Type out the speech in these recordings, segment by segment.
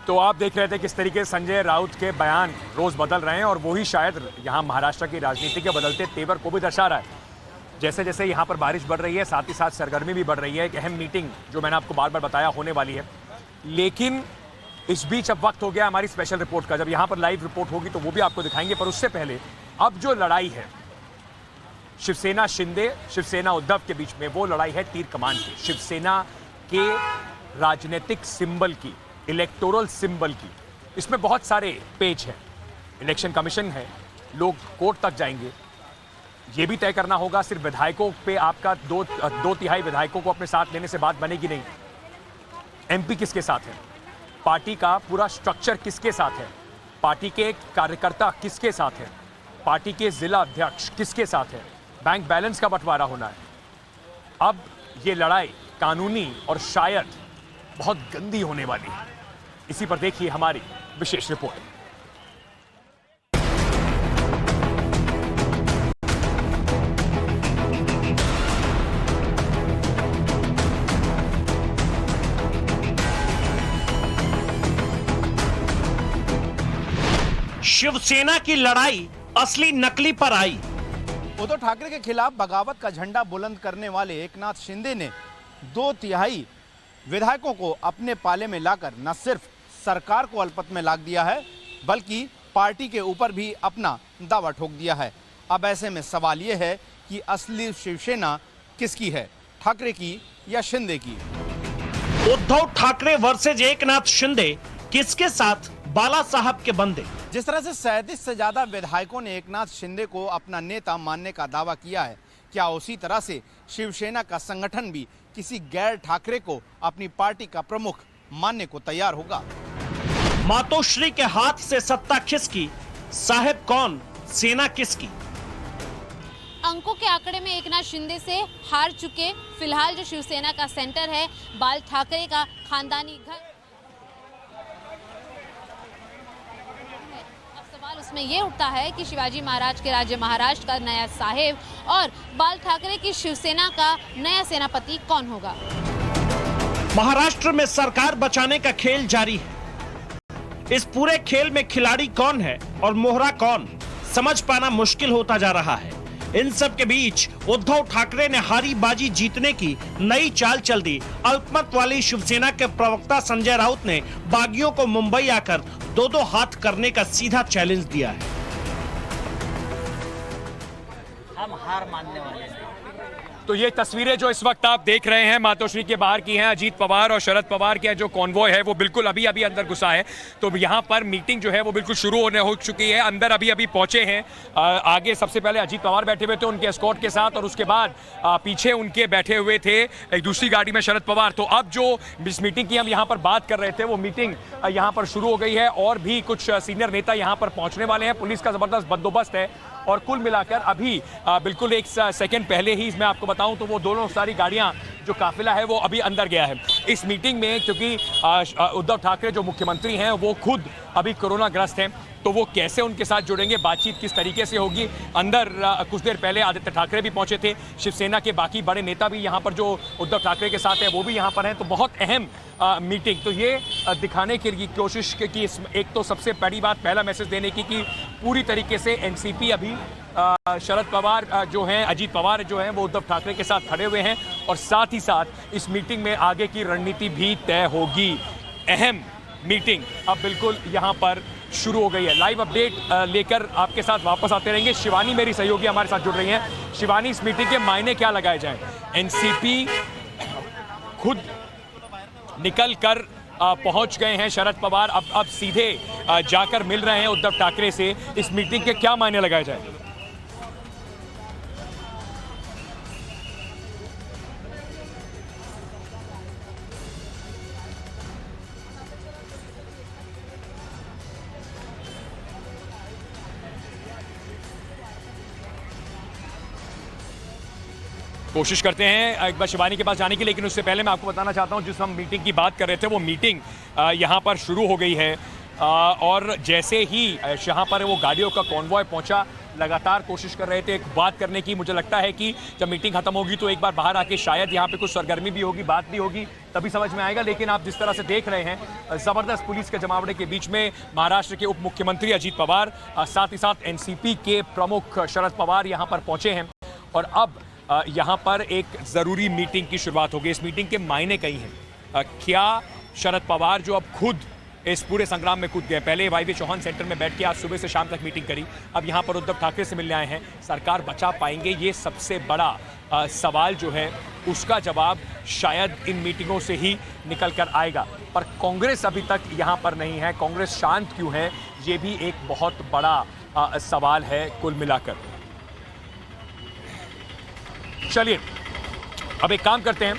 तो आप देख रहे थे किस तरीके से संजय राउत के बयान रोज बदल रहे हैं और वही शायद यहाँ महाराष्ट्र की राजनीति के बदलते तेवर को भी दर्शा रहा है। जैसे जैसे यहाँ पर बारिश बढ़ रही है, साथ ही साथ सरगर्मी भी बढ़ रही है। एक अहम मीटिंग जो मैंने आपको बार बार बताया होने वाली है, लेकिन इस बीच अब वक्त हो गया हमारी स्पेशल रिपोर्ट का। जब यहाँ पर लाइव रिपोर्ट होगी तो वो भी आपको दिखाएंगे, पर उससे पहले अब जो लड़ाई है शिवसेना शिंदे, शिवसेना उद्धव के बीच में, वो लड़ाई है तीर कमान की, शिवसेना के राजनीतिक सिंबल की, इलेक्टोरल सिंबल की। इसमें बहुत सारे पेज हैं, इलेक्शन कमीशन है, लोग कोर्ट तक जाएंगे। ये भी तय करना होगा सिर्फ विधायकों पे आपका दो तिहाई विधायकों को अपने साथ लेने से बात बनेगी नहीं। एमपी किसके साथ है, पार्टी का पूरा स्ट्रक्चर किसके साथ है, पार्टी के कार्यकर्ता किसके साथ है, पार्टी के जिला अध्यक्ष किसके साथ है, बैंक बैलेंस का बंटवारा होना है। अब ये लड़ाई कानूनी और शायद बहुत गंदी होने वाली है। इसी पर देखिए हमारी विशेष रिपोर्ट। शिवसेना की लड़ाई असली नकली पर आई। उद्धव ठाकरे के खिलाफ बगावत का झंडा बुलंद करने वाले एकनाथ शिंदे ने 2/3 विधायकों को अपने पाले में लाकर न सिर्फ सरकार को अलपत में लाद दिया है, बल्कि पार्टी के ऊपर भी अपना दावा ठोक दिया है। अब ऐसे में सवाल यह है कि असली शिवसेना किसकी है, ठाकरे की या शिंदे की? उद्धव ठाकरे वर्सेज एकनाथ शिंदे, किसके साथ बाला साहब के बंदे? जिस तरह से 37 से ज्यादा विधायकों ने एकनाथ शिंदे को अपना नेता मानने का दावा किया है, क्या उसी तरह से शिवसेना का संगठन भी किसी गैर ठाकरे को अपनी पार्टी का प्रमुख मानने को तैयार होगा? मातोश्री के हाथ से सत्ता किसकी, साहेब कौन, सेना किसकी? अंकों के आंकड़े में एकनाथ शिंदे से हार चुके फिलहाल जो शिवसेना का सेंटर है, बाल ठाकरे का खानदानी घर, उसमें ये उठता है कि शिवाजी महाराज के राज्य महाराष्ट्र का नया साहेब और बाल ठाकरे की शिवसेना का नया सेनापति कौन होगा? महाराष्ट्र में सरकार बचाने का खेल जारी है। इस पूरे खेल में खिलाड़ी कौन है और मोहरा कौन, समझ पाना मुश्किल होता जा रहा है। इन सब के बीच उद्धव ठाकरे ने हारी बाजी जीतने की नई चाल चल दी। अल्पमत वाली शिवसेना के प्रवक्ता संजय राउत ने बागियों को मुंबई आकर दो हाथ करने का सीधा चैलेंज दिया है। हम हार मानने वाले हैं। तो ये तस्वीरें जो इस वक्त आप देख रहे हैं मातोश्री के बाहर की हैं। अजीत पवार और शरद पवार के जो कॉन्वॉय है वो बिल्कुल अभी अंदर घुसा है। तो यहाँ पर मीटिंग जो है वो बिल्कुल शुरू होने हो चुकी है। अंदर अभी पहुंचे हैं। आगे सबसे पहले अजीत पवार बैठे हुए थे उनके एस्कॉर्ट के साथ, और उसके बाद पीछे उनके बैठे हुए थे एक दूसरी गाड़ी में शरद पवार। तो अब जो इस मीटिंग की हम यहाँ पर बात कर रहे थे वो मीटिंग यहाँ पर शुरू हो गई है, और भी कुछ सीनियर नेता यहाँ पर पहुँचने वाले हैं। पुलिस का जबरदस्त बंदोबस्त है, और कुल मिलाकर अभी बिल्कुल एक सेकंड पहले ही मैं आपको बताऊं तो वो दोनों सारी गाड़ियां जो काफिला है वो अभी अंदर गया है। इस मीटिंग में क्योंकि उद्धव ठाकरे जो मुख्यमंत्री हैं वो खुद अभी कोरोना ग्रस्त हैं, तो वो कैसे उनके साथ जुड़ेंगे, बातचीत किस तरीके से होगी। अंदर कुछ देर पहले आदित्य ठाकरे भी पहुंचे थे, शिवसेना के बाकी बड़े नेता भी यहाँ पर जो उद्धव ठाकरे के साथ हैं वो भी यहाँ पर हैं। तो बहुत अहम मीटिंग, तो ये दिखाने की कोशिश की एक तो सबसे बड़ी बात, पहला मैसेज देने की कि पूरी तरीके से एनसीपी अभी शरद पवार जो हैं, अजीत पवार जो हैं वो उद्धव ठाकरे के साथ खड़े हुए हैं, और साथ ही साथ इस मीटिंग में आगे की रणनीति भी तय होगी। अहम मीटिंग अब बिल्कुल यहाँ पर शुरू हो गई है। लाइव अपडेट लेकर आपके साथ वापस आते रहेंगे। शिवानी मेरी सहयोगी हमारे साथ जुड़ रही हैं। शिवानी, इस मीटिंग के मायने क्या लगाए जाएं? एनसीपी खुद निकल कर पहुंच गए हैं शरद पवार, अब सीधे जाकर मिल रहे हैं उद्धव ठाकरे से। इस मीटिंग के क्या मायने लगाए जाएं? कोशिश करते हैं एक बार शिवानी के पास जाने की, लेकिन उससे पहले मैं आपको बताना चाहता हूं जिस हम मीटिंग की बात कर रहे थे वो मीटिंग यहां पर शुरू हो गई है, और जैसे ही यहाँ पर वो गाड़ियों का कॉन्वॉय पहुंचा, लगातार कोशिश कर रहे थे एक बात करने की। मुझे लगता है कि जब मीटिंग खत्म होगी तो एक बार बाहर आके शायद यहाँ पे कुछ सरगर्मी भी होगी, बात भी होगी, तभी समझ में आएगा। लेकिन आप जिस तरह से देख रहे हैं, जबरदस्त पुलिस के जमावड़े के बीच में महाराष्ट्र के उप मुख्यमंत्री अजीत पवार, साथ ही साथ एनसीपी के प्रमुख शरद पवार यहाँ पर पहुंचे हैं और अब यहाँ पर एक जरूरी मीटिंग की शुरुआत होगी। इस मीटिंग के मायने कई हैं। क्या शरद पवार जो अब खुद इस पूरे संग्राम में कूद गए, पहले वाईवी चौहान सेंटर में बैठ के आज सुबह से शाम तक मीटिंग करी, अब यहाँ पर उद्धव ठाकरे से मिलने आए हैं, सरकार बचा पाएंगे? ये सबसे बड़ा सवाल जो है उसका जवाब शायद इन मीटिंगों से ही निकल कर आएगा। पर कांग्रेस अभी तक यहाँ पर नहीं है, कांग्रेस शांत क्यों है, ये भी एक बहुत बड़ा सवाल है कुल मिलाकर। चलिए अब एक काम करते हैं,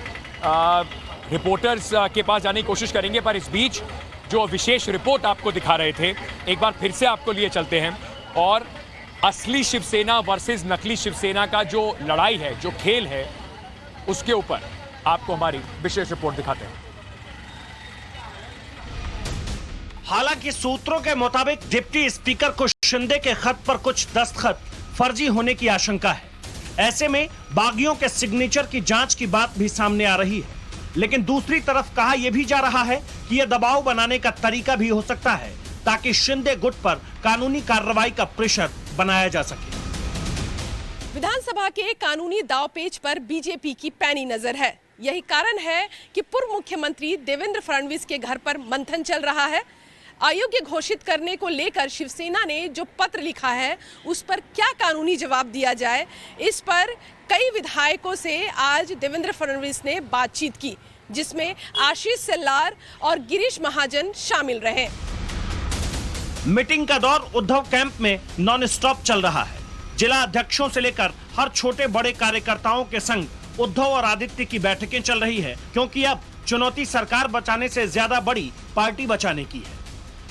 रिपोर्टर्स के पास जाने की कोशिश करेंगे, पर इस बीच जो विशेष रिपोर्ट आपको दिखा रहे थे एक बार फिर से आपको लिए चलते हैं और असली शिवसेना वर्सेस नकली शिवसेना का जो लड़ाई है, जो खेल है, उसके ऊपर आपको हमारी विशेष रिपोर्ट दिखाते हैं। हालांकि सूत्रों के मुताबिक डिप्टी स्पीकर को शिंदे के खत पर कुछ दस्तखत फर्जी होने की आशंका है। ऐसे में बागियों के सिग्नेचर की जांच की बात भी सामने आ रही है। लेकिन दूसरी तरफ कहा यह भी जा रहा है कि यह दबाव बनाने का तरीका भी हो सकता है ताकि शिंदे गुट पर कानूनी कार्रवाई का प्रेशर बनाया जा सके। विधानसभा के कानूनी दांवपेच पर बीजेपी की पैनी नजर है। यही कारण है कि पूर्व मुख्यमंत्री देवेंद्र फडणवीस के घर पर मंथन चल रहा है। अयोग्य घोषित करने को लेकर शिवसेना ने जो पत्र लिखा है उस पर क्या कानूनी जवाब दिया जाए, इस पर कई विधायकों से आज देवेंद्र फडणवीस ने बातचीत की, जिसमें आशीष सेल्लार और गिरीश महाजन शामिल रहे। मीटिंग का दौर उद्धव कैंप में नॉन स्टॉप चल रहा है। जिला अध्यक्षों से लेकर हर छोटे बड़े कार्यकर्ताओं के संग उद्धव और आदित्य की बैठकें चल रही है, क्योंकि अब चुनौती सरकार बचाने से ज्यादा बड़ी पार्टी बचाने की है।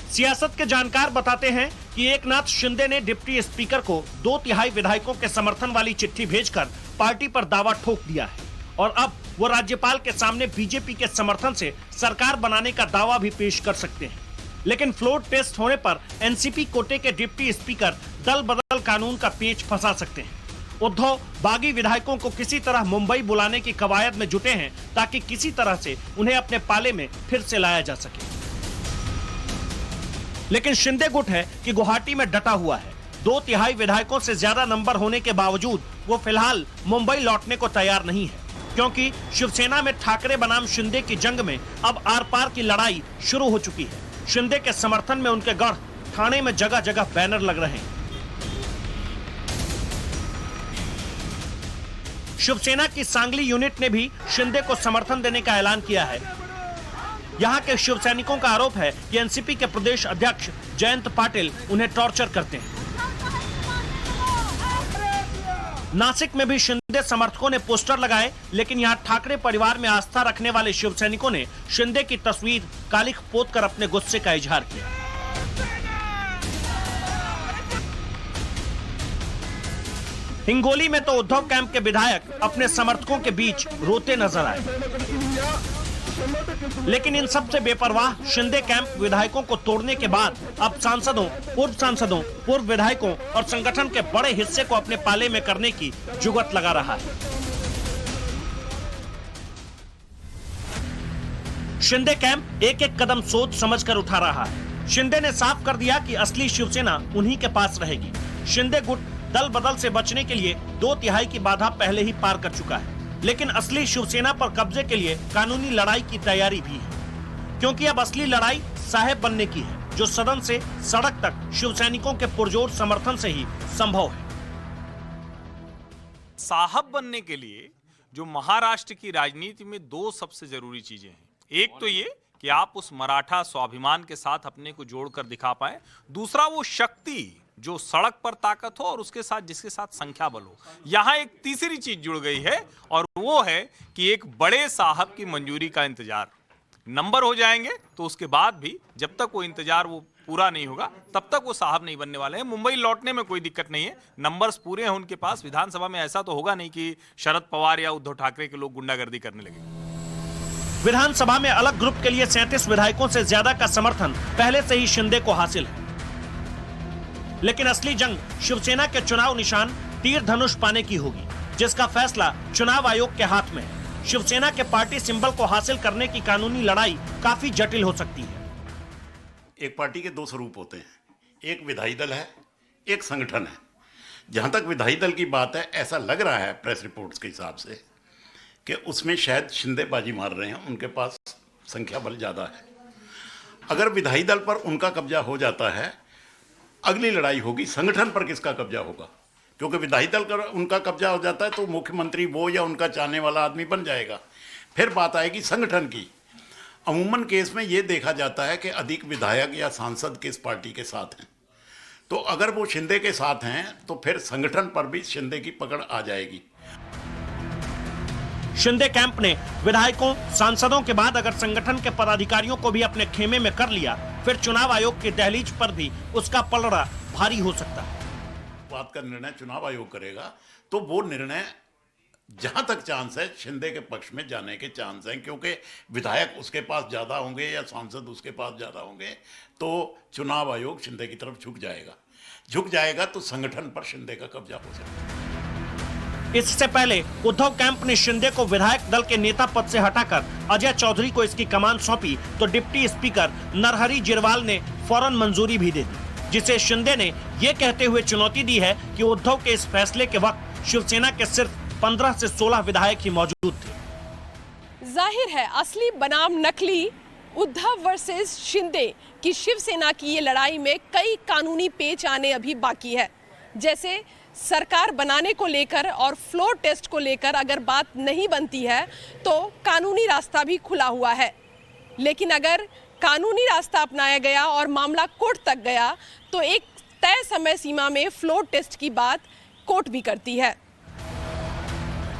सियासत के जानकार बताते हैं कि एकनाथ शिंदे ने डिप्टी स्पीकर को 2/3 विधायकों के समर्थन वाली चिट्ठी भेजकर पार्टी पर दावा ठोक दिया है और अब वो राज्यपाल के सामने बीजेपी के समर्थन से सरकार बनाने का दावा भी पेश कर सकते हैं। लेकिन फ्लोर टेस्ट होने पर एनसीपी कोटे के डिप्टी स्पीकर दल बदल कानून का पेच फंसा सकते हैं। उद्धव बागी विधायकों को किसी तरह मुंबई बुलाने की कवायद में जुटे हैं ताकि किसी तरह से उन्हें अपने पाले में फिर से लाया जा सके। लेकिन शिंदे गुट है कि गुवाहाटी में डटा हुआ है। 2/3 विधायकों से ज्यादा नंबर होने के बावजूद वो फिलहाल मुंबई लौटने को तैयार नहीं है, क्योंकि शिवसेना में ठाकरे बनाम शिंदे की जंग में अब आर पार की लड़ाई शुरू हो चुकी है। शिंदे के समर्थन में उनके गढ़ ठाणे में जगह जगह बैनर लग रहे हैं। शिवसेना की सांगली यूनिट ने भी शिंदे को समर्थन देने का ऐलान किया है। यहाँ के शिव सैनिकों का आरोप है कि एनसीपी के प्रदेश अध्यक्ष जयंत पाटिल उन्हें टॉर्चर करते हैं। नासिक में भी शिंदे समर्थकों ने पोस्टर लगाए, लेकिन यहाँ ठाकरे परिवार में आस्था रखने वाले शिव सैनिकों ने शिंदे की तस्वीर कालिख पोत कर अपने गुस्से का इजहार किया। हिंगोली में तो उद्धव कैंप के विधायक अपने समर्थकों के बीच रोते नजर आए। लेकिन इन सबसे बेपरवाह शिंदे कैंप विधायकों को तोड़ने के बाद अब सांसदों, पूर्व विधायकों और संगठन के बड़े हिस्से को अपने पाले में करने की जुगत लगा रहा है। शिंदे कैंप एक एक कदम सोच समझकर उठा रहा है। शिंदे ने साफ कर दिया कि असली शिवसेना उन्हीं के पास रहेगी। शिंदे गुट दल बदल से बचने के लिए 2/3 की बाधा पहले ही पार कर चुका है, लेकिन असली शिवसेना पर कब्जे के लिए कानूनी लड़ाई की तैयारी भी है, क्योंकि अब असली लड़ाई साहेब बनने की है, जो सदन से सड़क तक शिवसैनिकों के पुरजोर समर्थन से ही संभव है। साहब बनने के लिए जो महाराष्ट्र की राजनीति में 2 सबसे जरूरी चीजें हैं। एक तो ये कि आप उस मराठा स्वाभिमान के साथ अपने को जोड़कर दिखा पाए, दूसरा वो शक्ति जो सड़क पर ताकत हो और उसके साथ जिसके साथ संख्या बल हो। यहाँ एक तीसरी चीज जुड़ गई है और वो है कि एक बड़े साहब की मंजूरी का इंतजार। नंबर हो जाएंगे तो उसके बाद भी जब तक वो इंतजार वो पूरा नहीं होगा तब तक वो साहब नहीं बनने वाले हैं। मुंबई लौटने में कोई दिक्कत नहीं है, नंबर्स पूरे हैं उनके पास। विधानसभा में ऐसा तो होगा नहीं कि शरद पवार या उद्धव ठाकरे के लोग गुंडागर्दी करने लगे। विधानसभा में अलग ग्रुप के लिए 37 विधायकों से ज्यादा का समर्थन पहले से ही शिंदे को हासिल है। लेकिन असली जंग शिवसेना के चुनाव निशान तीर धनुष पाने की होगी, जिसका फैसला चुनाव आयोग के हाथ में है। शिवसेना के पार्टी सिंबल को हासिल करने की कानूनी लड़ाई काफी जटिल हो सकती है। एक पार्टी के दो स्वरूप होते हैं, एक विधायी दल है, एक संगठन है। जहां तक विधायी दल की बात है, ऐसा लग रहा है प्रेस रिपोर्ट्स के हिसाब से कि उसमें शायद शिंदे बाजी मार रहे हैं, उनके पास संख्या बल ज्यादा है। अगर विधायी दल पर उनका कब्जा हो जाता है, अगली लड़ाई होगी संगठन पर किसका कब्जा होगा, क्योंकि विधायी दल का उनका कब्जा हो जाता है तो मुख्यमंत्री वो या उनका चाहने वाला आदमी बन जाएगा। फिर बात आएगी संगठन की। अमूमन केस में ये देखा जाता है कि अधिक विधायक या सांसद किस पार्टी के साथ हैं, तो अगर वो शिंदे के साथ हैं तो फिर संगठन पर भी शिंदे की पकड़ आ जाएगी। शिंदे कैंप ने विधायकों, सांसदों के बाद अगर संगठन के पदाधिकारियों को भी अपने खेमे में कर लिया, फिर चुनाव आयोग की दहलीज पर भी उसका पलड़ा भारी हो सकता है। बात का निर्णय चुनाव आयोग करेगा, तो वो निर्णय जहां तक चांस है शिंदे के पक्ष में जाने के चांस हैं, क्योंकि विधायक उसके पास ज्यादा होंगे या सांसद उसके पास ज्यादा होंगे, तो चुनाव आयोग शिंदे की तरफ झुक जाएगा तो संगठन पर शिंदे का कब्जा हो सकता है। इससे पहले उद्धव कैंप ने शिंदे को विधायक दल के नेता पद से हटाकर अजय चौधरी को इसकी कमान सौंपी, तो डिप्टी स्पीकर नरहरि जिरवाल ने फौरन मंजूरी भी दे दी, जिसे शिंदे ने ये कहते हुए चुनौती दी है कि उद्धव के इस फैसले के वक्त शिवसेना के सिर्फ 15 से 16 विधायक ही मौजूद थे। जाहिर है असली बनाम नकली उद्धव वर्सेस शिंदे की शिवसेना की ये लड़ाई में कई कानूनी पेच आने अभी बाकी है। जैसे सरकार बनाने को लेकर और फ्लोर टेस्ट को लेकर अगर बात नहीं बनती है तो कानूनी रास्ता भी खुला हुआ है, लेकिन अगर कानूनी रास्ता अपनाया गया और मामला कोर्ट तक गया तो एक तय समय सीमा में फ्लोर टेस्ट की बात कोर्ट भी करती है।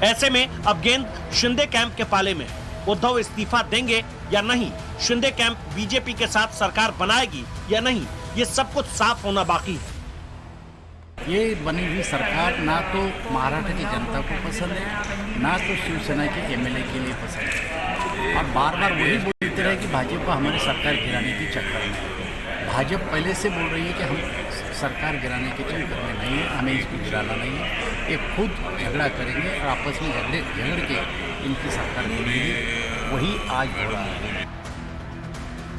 ऐसे में अब गेंद शिंदे कैंप के पाले में है। उद्धव इस्तीफा देंगे या नहीं, शिंदे कैंप बीजेपी के साथ सरकार बनाएगी या नहीं, ये सब कुछ साफ होना बाकी है। ये बनी हुई सरकार ना तो महाराष्ट्र की जनता को पसंद है, ना तो शिवसेना के एमएलए के लिए पसंद है, और बार बार वही बोलते रहे कि भाजपा हमारी सरकार गिराने की चक्कर में है। भाजपा पहले से बोल रही है कि हम सरकार गिराने के चक्कर में नहीं है, हमें इसको गिराना नहीं है, ये खुद झगड़ा करेंगे और आपस में झगड़ के इनकी सरकार गिरेगी, वही आज हो रहा है।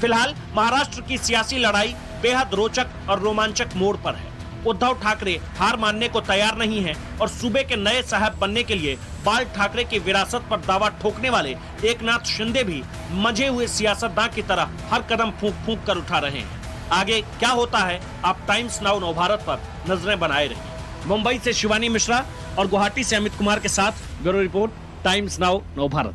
फिलहाल महाराष्ट्र की सियासी लड़ाई बेहद रोचक और रोमांचक मोड़ पर है। उद्धव ठाकरे हार मानने को तैयार नहीं हैं और सूबे के नए साहब बनने के लिए बाल ठाकरे की विरासत पर दावा ठोकने वाले एकनाथ शिंदे भी मंझे हुए सियासतदां की तरह हर कदम फूंक फूंक कर उठा रहे हैं। आगे क्या होता है, आप टाइम्स नाउ नवभारत पर नजरें बनाए रहिए। मुंबई से शिवानी मिश्रा और गुवाहाटी से अमित कुमार के साथ bureau report, times now Navbharat.